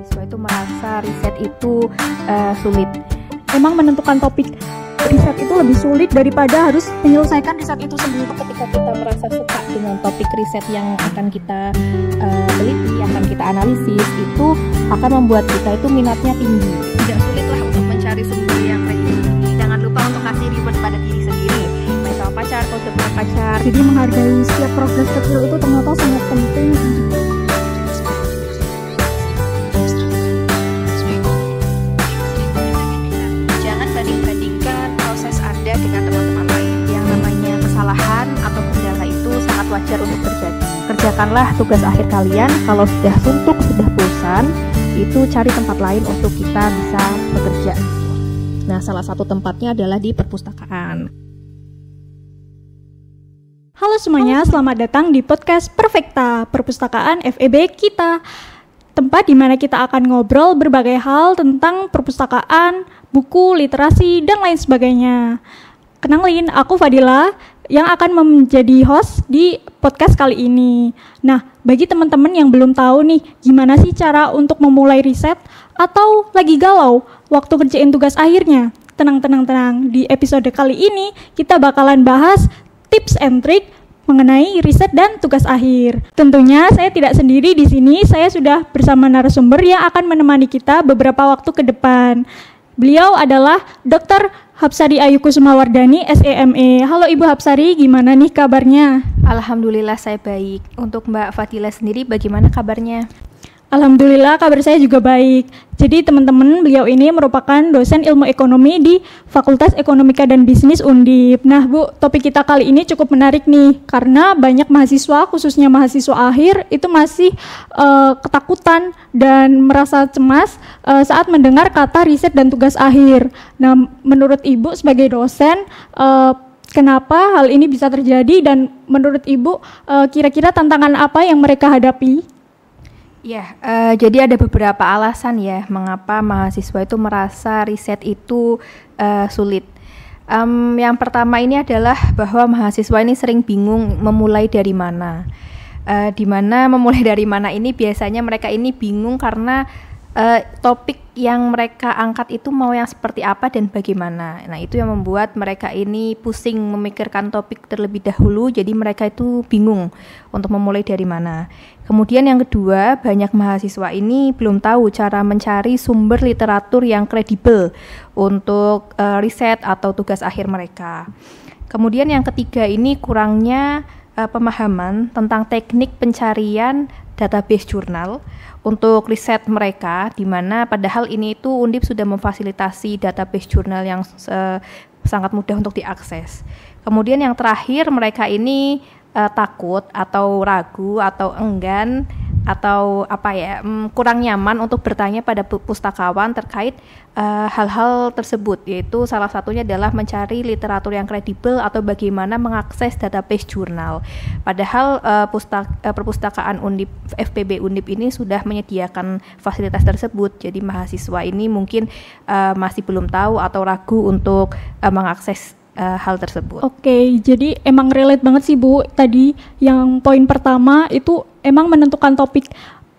mahasiswa itu merasa riset itu sulit. Emang menentukan topik riset itu lebih sulit daripada harus menyelesaikan riset itu sendiri. Ketika kita merasa suka dengan topik riset yang akan kita teliti, akan kita analisis, itu akan membuat kita itu minatnya tinggi. Tidak sulit lah untuk mencari sumber yang kredibel. Jangan lupa untuk kasih reward pada diri sendiri. Main sama pacar, kode pacar. Jadi menghargai setiap progres kecil itu ternyata sangat penting. Dengan teman-teman lain. Yang namanya kesalahan atau kendala itu sangat wajar untuk terjadi. Kerjakanlah tugas akhir kalian. Kalau sudah suntuk, sudah bosan, itu cari tempat lain untuk kita bisa bekerja. Nah, salah satu tempatnya adalah di perpustakaan. Halo semuanya, selamat datang di podcast Perfekta, perpustakaan FEB kita. Tempat di mana kita akan ngobrol berbagai hal tentang perpustakaan, buku, literasi, dan lain sebagainya. Kenalin, aku Fadila yang akan menjadi host di podcast kali ini. Nah, bagi teman-teman yang belum tahu nih, gimana sih cara untuk memulai riset atau lagi galau waktu kerjain tugas akhirnya? Tenang. Di episode kali ini kita bakalan bahas tips and trick mengenai riset dan tugas akhir. Tentunya saya tidak sendiri di sini, saya sudah bersama narasumber yang akan menemani kita beberapa waktu ke depan. Beliau adalah Dr. Hapsari Ayu Kusumawardani, SEME. Halo Ibu Hapsari, gimana nih kabarnya? Alhamdulillah saya baik. Untuk Mbak Fadila sendiri bagaimana kabarnya? Alhamdulillah kabar saya juga baik. Jadi teman-teman, beliau ini merupakan dosen ilmu ekonomi di Fakultas Ekonomika dan Bisnis Undip. Nah Bu, topik kita kali ini cukup menarik nih, karena banyak mahasiswa, khususnya mahasiswa akhir, itu masih ketakutan dan merasa cemas saat mendengar kata riset dan tugas akhir. Nah, menurut Ibu sebagai dosen, kenapa hal ini bisa terjadi dan menurut Ibu kira-kira tantangan apa yang mereka hadapi? Ya, jadi ada beberapa alasan ya mengapa mahasiswa itu merasa riset itu sulit. Yang pertama ini adalah bahwa mahasiswa ini sering bingung memulai dari mana. Di mana memulai dari mana ini biasanya mereka ini bingung karena topik yang mereka angkat itu mau yang seperti apa dan bagaimana. Nah, itu yang membuat mereka ini pusing memikirkan topik terlebih dahulu, jadi mereka itu bingung untuk memulai dari mana. Kemudian yang kedua, banyak mahasiswa ini belum tahu cara mencari sumber literatur yang kredibel untuk riset atau tugas akhir mereka. Kemudian yang ketiga ini kurangnya pemahaman tentang teknik pencarian database jurnal untuk riset mereka, di mana padahal ini itu Undip sudah memfasilitasi database jurnal yang sangat mudah untuk diakses. Kemudian yang terakhir, mereka ini takut atau ragu atau enggan atau kurang nyaman untuk bertanya pada pustakawan terkait hal-hal tersebut, yaitu salah satunya adalah mencari literatur yang kredibel atau bagaimana mengakses database jurnal. Padahal perpustakaan Undip, FPB Undip ini sudah menyediakan fasilitas tersebut, jadi mahasiswa ini mungkin masih belum tahu atau ragu untuk mengakses hal tersebut. Oke, jadi emang relate banget sih Bu. Tadi yang poin pertama itu emang menentukan topik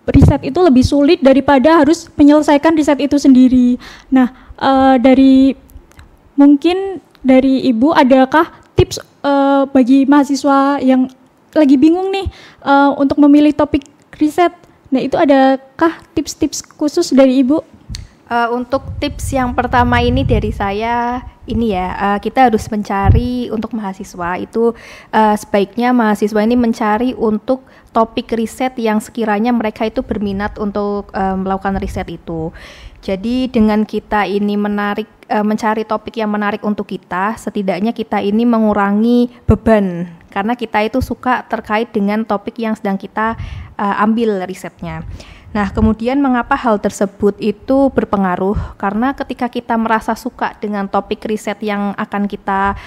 riset itu lebih sulit daripada harus menyelesaikan riset itu sendiri. Nah, mungkin dari Ibu adakah tips bagi mahasiswa yang lagi bingung nih untuk memilih topik riset? Nah, itu adakah tips-tips khusus dari Ibu? Untuk tips yang pertama ini dari saya, ini ya, kita harus mencari untuk mahasiswa itu sebaiknya mahasiswa ini mencari untuk topik riset yang sekiranya mereka itu berminat untuk melakukan riset itu. Jadi dengan kita ini mencari topik yang menarik untuk kita, setidaknya kita ini mengurangi beban karena kita itu suka terkait dengan topik yang sedang kita ambil risetnya. Nah, kemudian mengapa hal tersebut itu berpengaruh? Karena ketika kita merasa suka dengan topik riset yang akan kita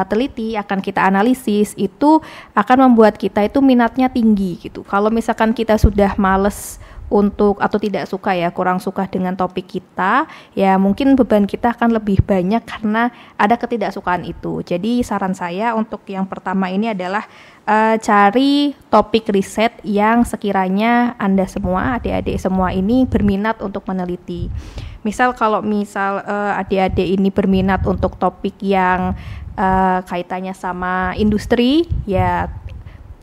teliti, akan kita analisis, itu akan membuat kita itu minatnya tinggi gitu. Kalau misalkan kita sudah males untuk atau tidak suka ya, kurang suka dengan topik kita, ya mungkin beban kita akan lebih banyak karena ada ketidaksukaan itu. Jadi saran saya untuk yang pertama ini adalah cari topik riset yang sekiranya Anda semua, adik-adik semua ini berminat untuk meneliti. Misal kalau adik-adik ini berminat untuk topik yang kaitannya sama industri, ya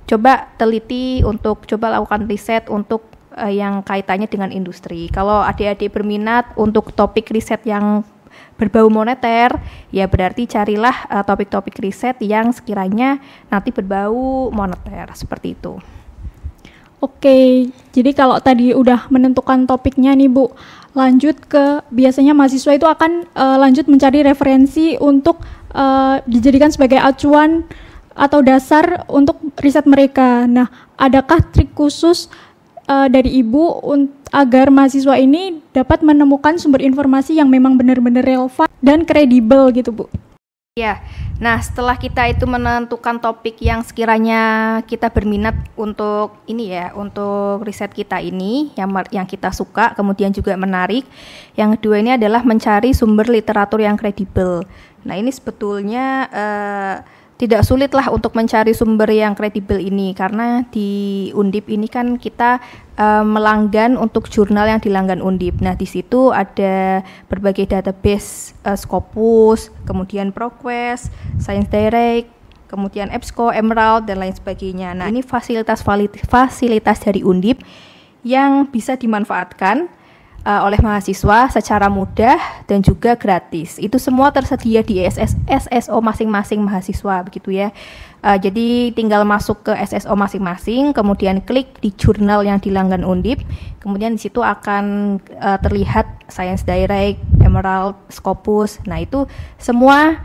coba teliti untuk coba lakukan riset untuk yang kaitannya dengan industri. Kalau adik-adik berminat untuk topik riset yang berbau moneter, ya berarti carilah topik-topik riset yang sekiranya nanti berbau moneter, seperti itu. Oke, jadi kalau tadi udah menentukan topiknya nih Bu, lanjut ke biasanya mahasiswa itu akan lanjut mencari referensi untuk dijadikan sebagai acuan atau dasar untuk riset mereka. Nah, adakah trik khusus dari Ibu agar mahasiswa ini dapat menemukan sumber informasi yang memang benar-benar relevan dan kredibel gitu, Bu? Ya, nah setelah kita itu menentukan topik yang sekiranya kita berminat untuk ini ya, untuk riset kita ini yang kita suka, kemudian juga menarik. Yang kedua ini adalah mencari sumber literatur yang kredibel. Nah ini sebetulnya tidak sulit lah untuk mencari sumber yang kredibel ini, karena di Undip ini kan kita melanggan untuk jurnal yang dilanggan Undip. Nah di situ ada berbagai database, Scopus, kemudian ProQuest, Science Direct, kemudian EBSCO, Emerald, dan lain sebagainya. Nah ini fasilitas dari Undip yang bisa dimanfaatkan oleh mahasiswa secara mudah dan juga gratis. Itu semua tersedia di SSO masing-masing mahasiswa, begitu ya. Jadi tinggal masuk ke SSO masing-masing, kemudian klik di jurnal yang dilanggan Undip, kemudian di situ akan terlihat Science Direct, Emerald, Scopus. Nah itu semua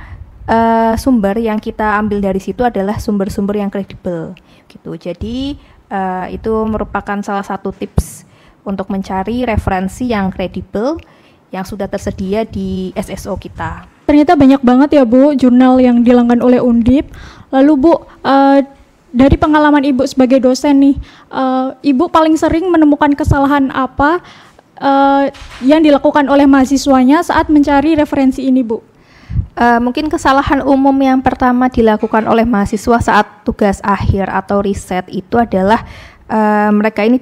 sumber yang kita ambil dari situ adalah sumber-sumber yang kredibel, gitu. Jadi itu merupakan salah satu tips untuk mencari referensi yang kredibel yang sudah tersedia di SSO kita. Ternyata banyak banget ya Bu jurnal yang dilanggan oleh Undip. Lalu Bu, dari pengalaman Ibu sebagai dosen nih, Ibu paling sering menemukan kesalahan apa yang dilakukan oleh mahasiswanya saat mencari referensi ini, Bu? Mungkin kesalahan umum yang pertama dilakukan oleh mahasiswa saat tugas akhir atau riset itu adalah mereka ini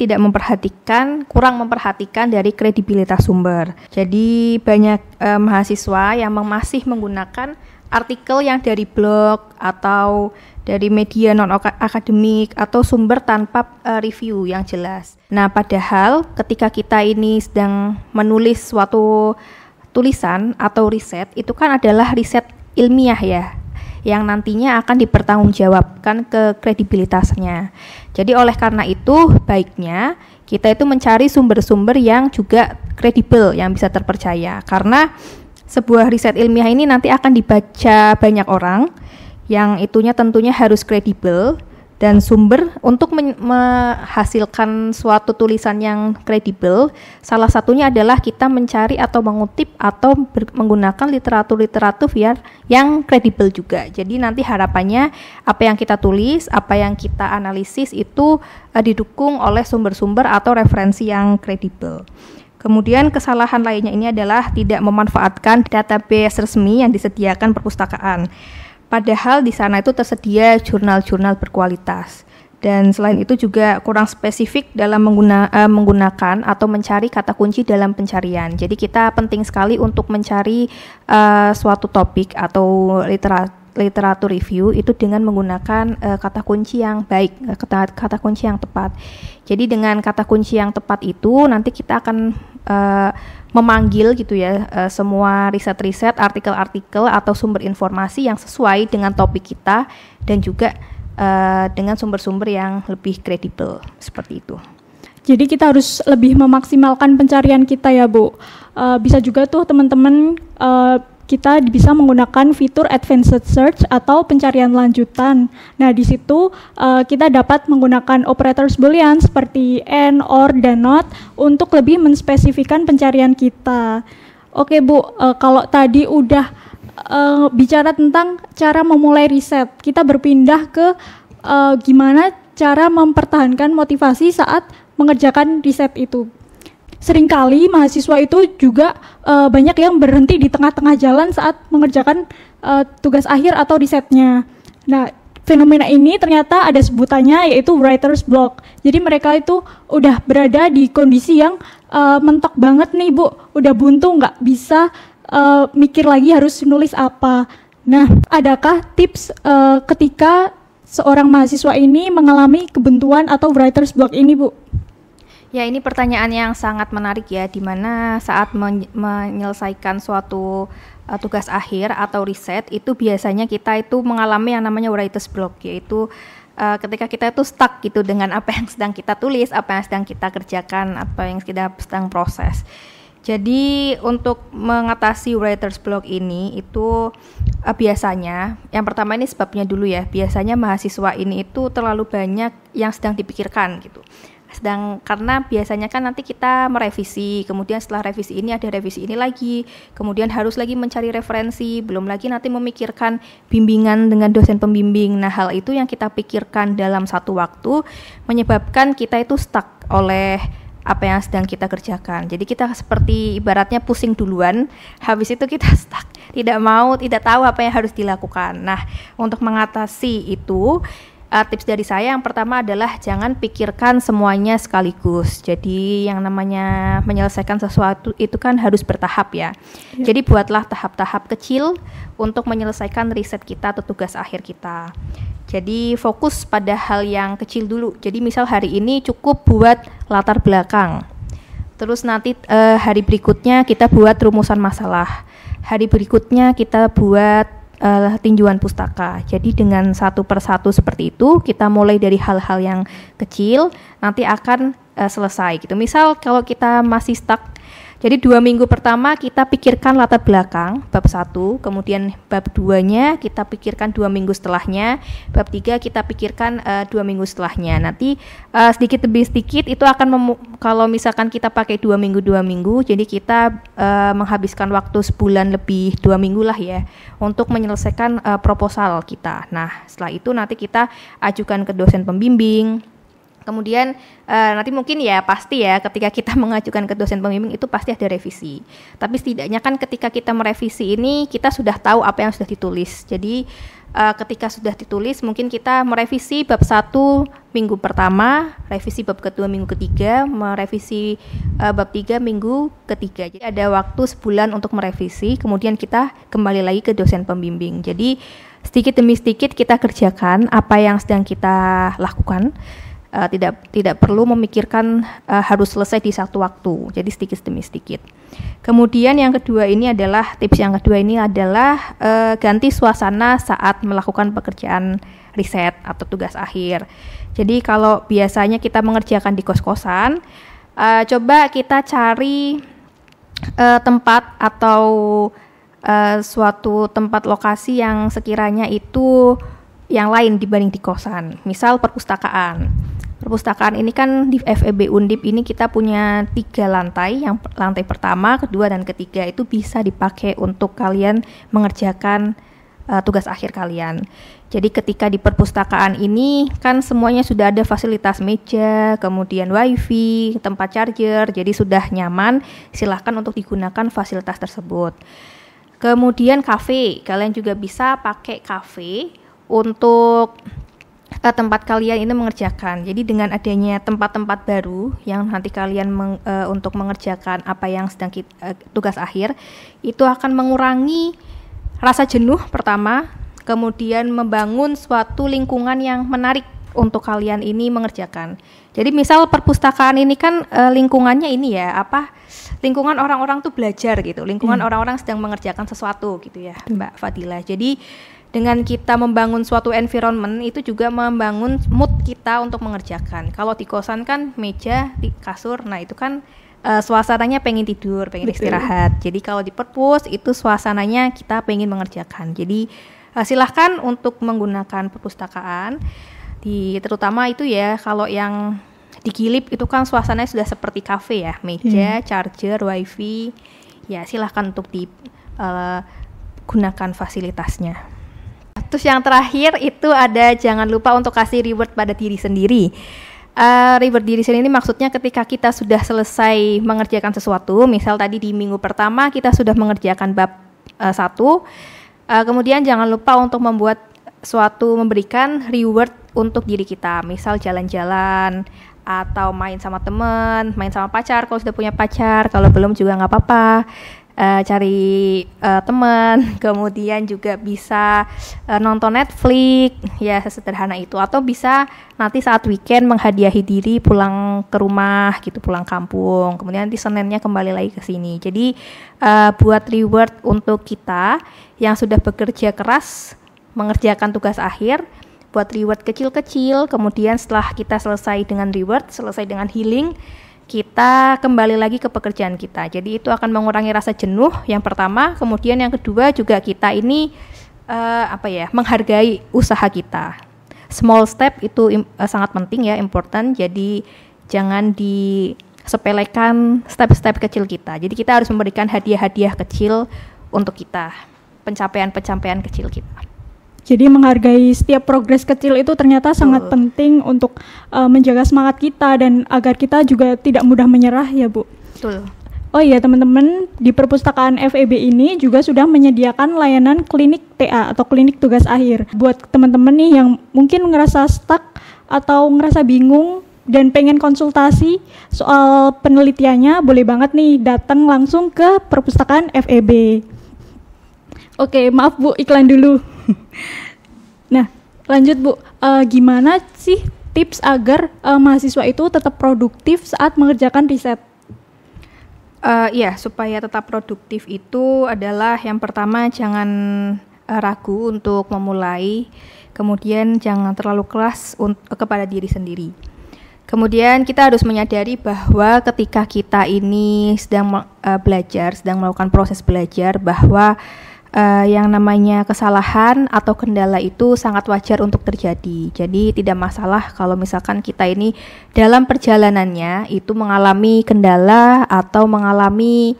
kurang memperhatikan dari kredibilitas sumber. Jadi banyak mahasiswa yang masih menggunakan artikel yang dari blog atau dari media non-akademik atau sumber tanpa review yang jelas. Nah, padahal ketika kita ini sedang menulis suatu tulisan atau riset, itu kan adalah riset ilmiah ya, yang nantinya akan dipertanggungjawabkan ke kredibilitasnya. Jadi oleh karena itu baiknya kita itu mencari sumber-sumber yang juga kredibel, yang bisa terpercaya. Karena sebuah riset ilmiah ini nanti akan dibaca banyak orang, yang itunya tentunya harus kredibel, dan sumber untuk menghasilkan suatu tulisan yang kredibel, salah satunya adalah kita mencari atau mengutip atau menggunakan literatur-literatur yang kredibel juga. Jadi nanti harapannya apa yang kita tulis, apa yang kita analisis itu didukung oleh sumber-sumber atau referensi yang kredibel. Kemudian kesalahan lainnya ini adalah tidak memanfaatkan database resmi yang disediakan perpustakaan. Padahal di sana itu tersedia jurnal-jurnal berkualitas. Dan selain itu juga kurang spesifik dalam menggunakan atau mencari kata kunci dalam pencarian. Jadi kita penting sekali untuk mencari suatu topik atau literatur review itu dengan menggunakan kata kunci yang baik, kata kunci yang tepat. Jadi dengan kata kunci yang tepat itu nanti kita akan memanggil gitu ya semua riset-riset, artikel-artikel atau sumber informasi yang sesuai dengan topik kita dan juga dengan sumber-sumber yang lebih kredibel, seperti itu. Jadi kita harus lebih memaksimalkan pencarian kita ya Bu. Bisa juga tuh teman-teman kita bisa menggunakan fitur advanced search atau pencarian lanjutan. Nah, di situ kita dapat menggunakan operators boolean seperti and, or, dan not untuk lebih menspesifikan pencarian kita. Oke Bu, kalau tadi udah bicara tentang cara memulai riset, kita berpindah ke gimana cara mempertahankan motivasi saat mengerjakan riset itu. Seringkali mahasiswa itu juga banyak yang berhenti di tengah-tengah jalan saat mengerjakan tugas akhir atau risetnya. Nah, fenomena ini ternyata ada sebutannya, yaitu writer's block. Jadi mereka itu udah berada di kondisi yang mentok banget nih Bu, udah buntu, nggak bisa mikir lagi harus nulis apa. Nah, adakah tips ketika seorang mahasiswa ini mengalami kebuntuan atau writer's block ini Bu? Ya, ini pertanyaan yang sangat menarik ya, di mana saat menyelesaikan suatu tugas akhir atau riset itu biasanya kita itu mengalami yang namanya writer's block, yaitu ketika kita itu stuck gitu dengan apa yang sedang kita tulis, apa yang sedang kita kerjakan, apa yang kita sedang proses. Jadi untuk mengatasi writer's block ini itu biasanya yang pertama ini sebabnya dulu ya, biasanya mahasiswa ini itu terlalu banyak yang sedang dipikirkan gitu. Karena biasanya kan nanti kita merevisi, kemudian setelah revisi ini ada revisi ini lagi, kemudian harus lagi mencari referensi, belum lagi nanti memikirkan bimbingan dengan dosen pembimbing. Nah, hal itu yang kita pikirkan dalam satu waktu menyebabkan kita itu stuck oleh apa yang sedang kita kerjakan. Jadi kita seperti ibaratnya pusing duluan, habis itu kita stuck, tidak tahu apa yang harus dilakukan. Nah, untuk mengatasi itu tips dari saya yang pertama adalah jangan pikirkan semuanya sekaligus. Jadi yang namanya menyelesaikan sesuatu itu kan harus bertahap ya. Jadi buatlah tahap-tahap kecil untuk menyelesaikan riset kita atau tugas akhir kita. Jadi fokus pada hal yang kecil dulu. Jadi misal hari ini cukup buat latar belakang. Terus nanti hari berikutnya kita buat rumusan masalah. Hari berikutnya kita buat tinjauan pustaka. Jadi dengan satu persatu seperti itu kita mulai dari hal-hal yang kecil nanti akan selesai gitu. Misal kalau kita masih stuck, jadi 2 minggu pertama kita pikirkan latar belakang bab 1, kemudian bab 2-nya kita pikirkan 2 minggu setelahnya, bab 3 kita pikirkan 2 minggu setelahnya. Nanti sedikit demi sedikit itu akan kalau misalkan kita pakai 2 minggu, jadi kita menghabiskan waktu sebulan lebih 2 minggu lah ya untuk menyelesaikan proposal kita. Nah, setelah itu nanti kita ajukan ke dosen pembimbing. Kemudian nanti mungkin ya pasti ya ketika kita mengajukan ke dosen pembimbing itu pasti ada revisi. Tapi setidaknya kan ketika kita merevisi ini kita sudah tahu apa yang sudah ditulis. Jadi ketika sudah ditulis mungkin kita merevisi bab 1 minggu pertama, revisi bab kedua minggu ketiga, merevisi bab 3 minggu ketiga. Jadi ada waktu sebulan untuk merevisi, kemudian kita kembali lagi ke dosen pembimbing. Jadi sedikit demi sedikit kita kerjakan apa yang sedang kita lakukan. Tidak perlu memikirkan harus selesai di satu waktu, jadi sedikit demi sedikit. Kemudian yang kedua ini adalah ganti suasana saat melakukan pekerjaan riset atau tugas akhir. Jadi kalau biasanya kita mengerjakan di kos-kosan, coba kita cari tempat atau suatu tempat lokasi yang sekiranya itu yang lain dibanding di kosan. Misal perpustakaan. Perpustakaan ini kan di FEB Undip ini kita punya 3 lantai. Yang lantai pertama, kedua, dan ketiga itu bisa dipakai untuk kalian mengerjakan tugas akhir kalian. Jadi ketika di perpustakaan ini kan semuanya sudah ada fasilitas meja, kemudian wifi, tempat charger, jadi sudah nyaman. Silahkan untuk digunakan fasilitas tersebut. Kemudian kafe, kalian juga bisa pakai kafe untuk tempat kalian ini mengerjakan. Jadi dengan adanya tempat-tempat baru yang nanti kalian untuk mengerjakan apa yang sedang tugas akhir, itu akan mengurangi rasa jenuh pertama, kemudian membangun suatu lingkungan yang menarik untuk kalian ini mengerjakan. Jadi misal perpustakaan ini kan lingkungannya ini ya, lingkungan orang-orang tuh belajar gitu, lingkungan orang-orang sedang mengerjakan sesuatu gitu ya, Mbak Fadila. Jadi dengan kita membangun suatu environment itu juga membangun mood kita untuk mengerjakan. Kalau di kosan kan meja, di kasur, nah itu kan suasananya pengen tidur, pengen istirahat. Jadi kalau di perpus itu suasananya kita pengen mengerjakan. Jadi silahkan untuk menggunakan perpustakaan. Terutama itu ya kalau yang di Gilip itu kan suasananya sudah seperti kafe ya, meja, charger, wifi. Ya silahkan untuk digunakan fasilitasnya. Terus yang terakhir itu ada jangan lupa untuk kasih reward pada diri sendiri. Reward diri sendiri ini maksudnya ketika kita sudah selesai mengerjakan sesuatu, misal tadi di minggu pertama kita sudah mengerjakan bab 1, kemudian jangan lupa untuk memberikan reward untuk diri kita, misal jalan-jalan atau main sama teman, main sama pacar kalau sudah punya pacar, kalau belum juga nggak apa-apa. Cari teman, kemudian juga bisa nonton Netflix, ya sesederhana itu. Atau bisa nanti saat weekend menghadiahi diri pulang ke rumah gitu, pulang kampung. Kemudian nanti Seninnya kembali lagi ke sini. Jadi buat reward untuk kita yang sudah bekerja keras mengerjakan tugas akhir, buat reward kecil-kecil. Kemudian setelah kita selesai dengan reward, selesai dengan healing, kita kembali lagi ke pekerjaan kita. Jadi itu akan mengurangi rasa jenuh yang pertama. Kemudian yang kedua juga kita ini menghargai usaha kita. Small step itu sangat penting ya, important. Jadi jangan disepelekan step-step kecil kita. Jadi kita harus memberikan hadiah-hadiah kecil untuk kita, pencapaian-pencapaian kecil kita. Jadi menghargai setiap progres kecil itu ternyata sangat penting untuk menjaga semangat kita dan agar kita juga tidak mudah menyerah ya Bu. Betul. Oh iya teman-teman, di perpustakaan FEB ini juga sudah menyediakan layanan klinik TA atau klinik tugas akhir. Buat teman-teman nih yang mungkin ngerasa stuck atau ngerasa bingung dan pengen konsultasi soal penelitiannya, boleh banget nih datang langsung ke perpustakaan FEB. Oke, maaf Bu, iklan dulu. Nah, lanjut Bu, gimana sih tips agar mahasiswa itu tetap produktif saat mengerjakan riset? Supaya tetap produktif itu adalah yang pertama jangan ragu untuk memulai, kemudian jangan terlalu keras kepada diri sendiri. Kemudian kita harus menyadari bahwa ketika kita ini sedang belajar, sedang melakukan proses belajar, bahwa yang namanya kesalahan atau kendala itu sangat wajar untuk terjadi. Jadi tidak masalah kalau misalkan kita ini dalam perjalanannya itu mengalami kendala atau mengalami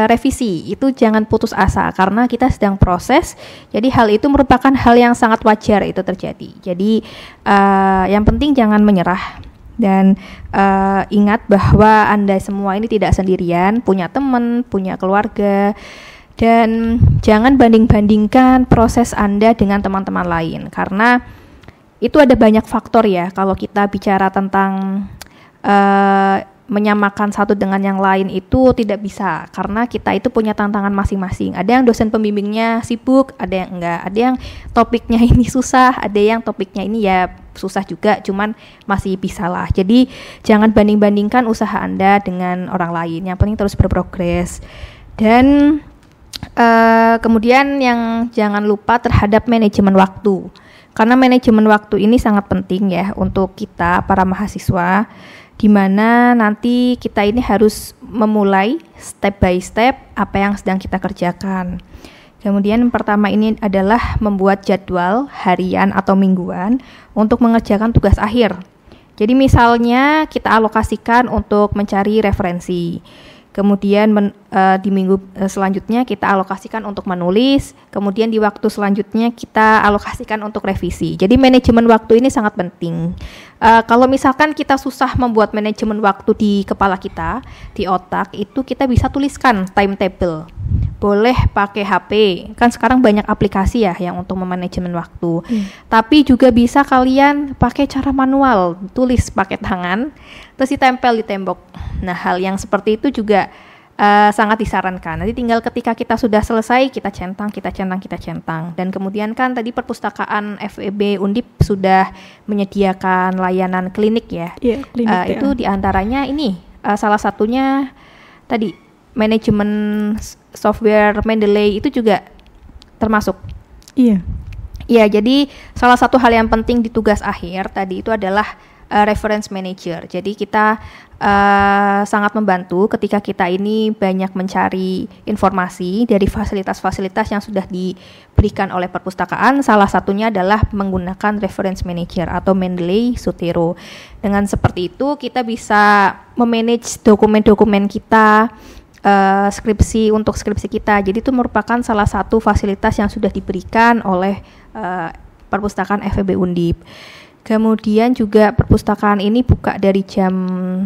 revisi. Itu jangan putus asa karena kita sedang proses. Jadi hal itu merupakan hal yang sangat wajar itu terjadi. Jadi yang penting jangan menyerah. Dan ingat bahwa Anda semua ini tidak sendirian, punya teman, punya keluarga. Dan jangan banding-bandingkan proses Anda dengan teman-teman lain, karena itu ada banyak faktor ya. Kalau kita bicara tentang menyamakan satu dengan yang lain itu tidak bisa, karena kita itu punya tantangan masing-masing. Ada yang dosen pembimbingnya sibuk, ada yang enggak, ada yang topiknya ini susah, ada yang topiknya ini ya susah juga, cuman masih bisa lah. Jadi jangan banding-bandingkan usaha Anda dengan orang lain, yang penting terus berprogres. Dan kemudian yang jangan lupa terhadap manajemen waktu, karena manajemen waktu ini sangat penting ya untuk kita para mahasiswa, di mana nanti kita ini harus memulai step by step apa yang sedang kita kerjakan. Kemudian pertama ini adalah membuat jadwal harian atau mingguan untuk mengerjakan tugas akhir. Jadi misalnya kita alokasikan untuk mencari referensi. Kemudian di minggu selanjutnya kita alokasikan untuk menulis, kemudian di waktu selanjutnya kita alokasikan untuk revisi. Jadi manajemen waktu ini sangat penting. Kalau misalkan kita susah membuat manajemen waktu di kepala kita, di otak, itu kita bisa tuliskan timetable. Boleh pakai HP, kan sekarang banyak aplikasi ya yang untuk memanajemen waktu. Tapi juga bisa kalian pakai cara manual, tulis pakai tangan, terus ditempel di tembok. Nah, hal yang seperti itu juga sangat disarankan. Nanti tinggal ketika kita sudah selesai, kita centang. Dan kemudian kan tadi perpustakaan FEB Undip sudah menyediakan layanan klinik ya. Iya, klinik itu diantaranya ini, salah satunya tadi manajemen software Mendeley itu juga termasuk. Iya. Ya, jadi salah satu hal yang penting di tugas akhir tadi itu adalah reference manager. Jadi kita sangat membantu ketika kita ini banyak mencari informasi dari fasilitas-fasilitas yang sudah diberikan oleh perpustakaan. Salah satunya adalah menggunakan reference manager atau Mendeley Zotero. Dengan seperti itu kita bisa memanage dokumen-dokumen kita, skripsi untuk skripsi kita. Jadi itu merupakan salah satu fasilitas yang sudah diberikan oleh perpustakaan FEB Undip. Kemudian juga perpustakaan ini buka dari jam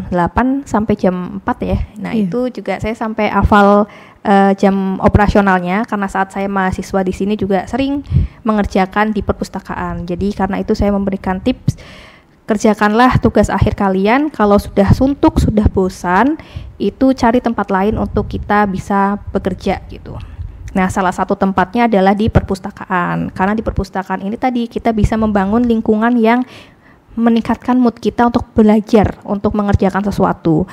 8 sampai jam 4 ya. Nah, itu juga saya sampai hafal jam operasionalnya karena saat saya mahasiswa di sini juga sering mengerjakan di perpustakaan. Jadi karena itu saya memberikan tips, kerjakanlah tugas akhir kalian. Kalau sudah suntuk, sudah bosan, itu cari tempat lain untuk kita bisa bekerja gitu. Nah, salah satu tempatnya adalah di perpustakaan. Karena di perpustakaan ini tadi kita bisa membangun lingkungan yang meningkatkan mood kita untuk belajar, untuk mengerjakan sesuatu.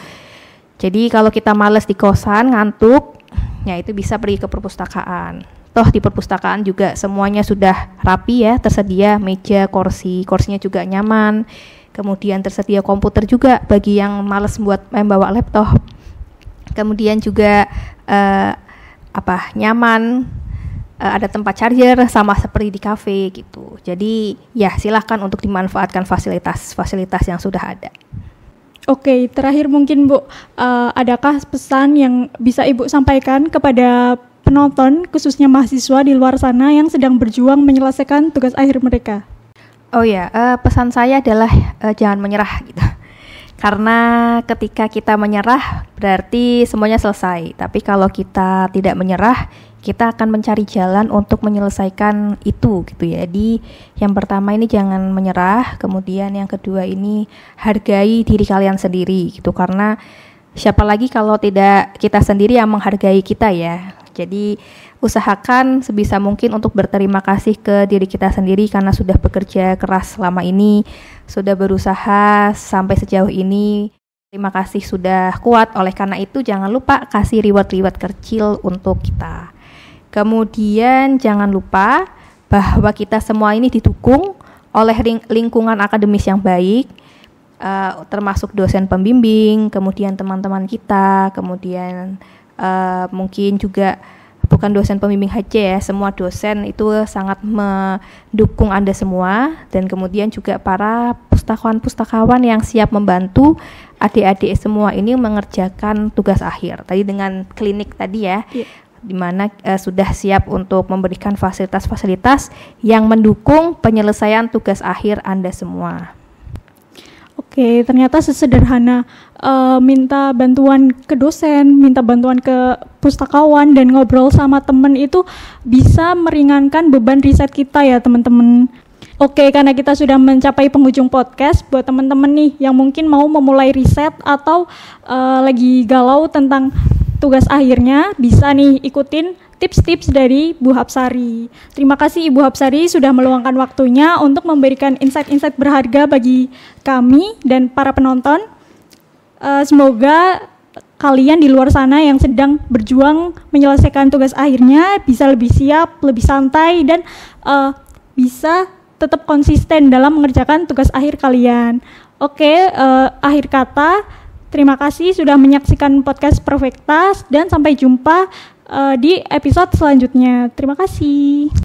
Jadi kalau kita malas di kosan, ngantuk, ya itu bisa pergi ke perpustakaan. Toh di perpustakaan juga semuanya sudah rapi ya, tersedia meja, kursinya juga nyaman. Kemudian tersedia komputer juga bagi yang malas membawa laptop. Kemudian juga nyaman, ada tempat charger sama seperti di kafe gitu. Jadi ya silahkan untuk dimanfaatkan fasilitas yang sudah ada. Oke, terakhir mungkin Bu, adakah pesan yang bisa Ibu sampaikan kepada penonton khususnya mahasiswa di luar sana yang sedang berjuang menyelesaikan tugas akhir mereka? Oh ya, pesan saya adalah jangan menyerah gitu. Karena ketika kita menyerah berarti semuanya selesai. Tapi kalau kita tidak menyerah, kita akan mencari jalan untuk menyelesaikan itu gitu ya. Jadi yang pertama ini jangan menyerah, kemudian yang kedua ini hargai diri kalian sendiri gitu. Karena siapa lagi kalau tidak kita sendiri yang menghargai kita ya. Jadi usahakan sebisa mungkin untuk berterima kasih ke diri kita sendiri karena sudah bekerja keras selama ini, sudah berusaha sampai sejauh ini. Terima kasih sudah kuat, oleh karena itu jangan lupa kasih reward kecil untuk kita. Kemudian jangan lupa bahwa kita semua ini didukung oleh lingkungan akademis yang baik, termasuk dosen pembimbing, kemudian teman-teman kita, kemudian mungkin juga bukan dosen pembimbing saja ya, semua dosen itu sangat mendukung Anda semua, dan kemudian juga para pustakawan yang siap membantu adik-adik semua ini mengerjakan tugas akhir. Tadi dengan klinik tadi ya, di mana sudah siap untuk memberikan fasilitas-fasilitas yang mendukung penyelesaian tugas akhir Anda semua. Oke, ternyata sesederhana minta bantuan ke dosen, minta bantuan ke pustakawan, dan ngobrol sama temen itu bisa meringankan beban riset kita ya teman-teman. Oke, karena kita sudah mencapai penghujung podcast, buat teman-teman nih yang mungkin mau memulai riset atau lagi galau tentang tugas akhirnya, bisa nih ikutin tips-tips dari Bu Hapsari. Terima kasih Ibu Hapsari sudah meluangkan waktunya untuk memberikan insight-insight berharga bagi kami dan para penonton. Semoga kalian di luar sana yang sedang berjuang menyelesaikan tugas akhirnya bisa lebih siap, lebih santai, dan bisa tetap konsisten dalam mengerjakan tugas akhir kalian. Oke, akhir kata, terima kasih sudah menyaksikan podcast Perfektas dan sampai jumpa di episode selanjutnya. Terima kasih.